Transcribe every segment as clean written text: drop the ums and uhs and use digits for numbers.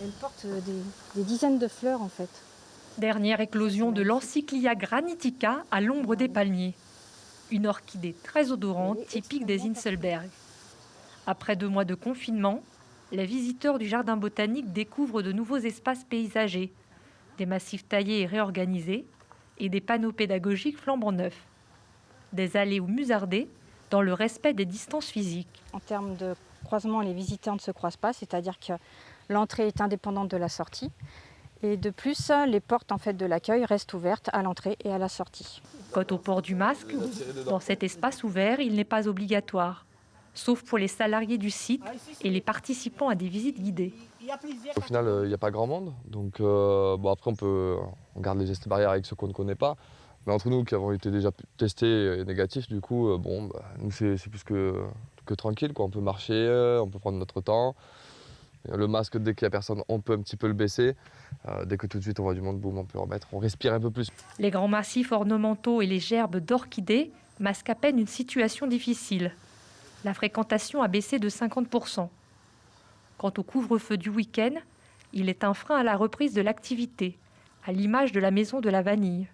Elle porte des dizaines de fleurs en fait. Dernière éclosion de l'Encyclia granitica à l'ombre des palmiers. Une orchidée très odorante, typique des Inselberg. Après 2 mois de confinement, les visiteurs du jardin botanique découvrent de nouveaux espaces paysagers, des massifs taillés et réorganisés, et des panneaux pédagogiques flambant neufs. Des allées ou musardées, dans le respect des distances physiques. En termes de croisement, les visiteurs ne se croisent pas, c'est-à-dire que l'entrée est indépendante de la sortie. Et de plus, les portes en fait, de l'accueil restent ouvertes à l'entrée et à la sortie. Quant au port du masque, dans cet espace ouvert, il n'est pas obligatoire, sauf pour les salariés du site et les participants à des visites guidées. Au final, il n'y a pas grand monde, donc après on garde les gestes barrières avec ceux qu'on ne connaît pas. Mais entre nous qui avons été déjà testés et négatifs, du coup, nous c'est plus que tranquille, quoi. On peut marcher, on peut prendre notre temps. Le masque, dès qu'il n'y a personne, on peut un petit peu le baisser. Dès que tout de suite on voit du monde, boum, on peut remettre. On respire un peu plus. Les grands massifs ornementaux et les gerbes d'orchidées masquent à peine une situation difficile. La fréquentation a baissé de 50%. Quant au couvre-feu du week-end, il est un frein à la reprise de l'activité, à l'image de la maison de la Vanille.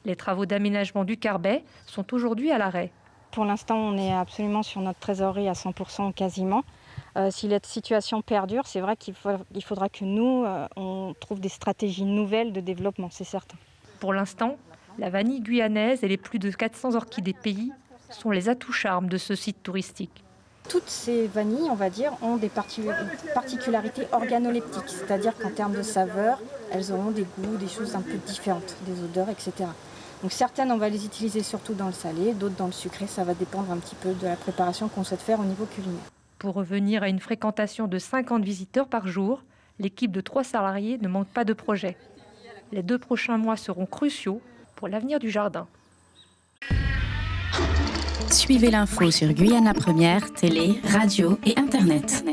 Les travaux d'aménagement du Carbet sont aujourd'hui à l'arrêt. Pour l'instant, on est absolument sur notre trésorerie à 100% quasiment. Si la situation perdure, c'est vrai qu'il faudra que nous, on trouve des stratégies nouvelles de développement, c'est certain. Pour l'instant, la vanille guyanaise et les plus de 400 orchidées pays sont les atouts-charmes de ce site touristique. Toutes ces vanilles, on va dire, ont des particularités organoleptiques, c'est-à-dire qu'en termes de saveur, elles auront des goûts, des choses un peu différentes, des odeurs, etc. Donc certaines, on va les utiliser surtout dans le salé, d'autres dans le sucré. Ça va dépendre un petit peu de la préparation qu'on souhaite faire au niveau culinaire. Pour revenir à une fréquentation de 50 visiteurs par jour, l'équipe de 3 salariés ne manque pas de projet. Les 2 prochains mois seront cruciaux pour l'avenir du jardin. Suivez l'info sur Guyana Première, télé, radio et Internet.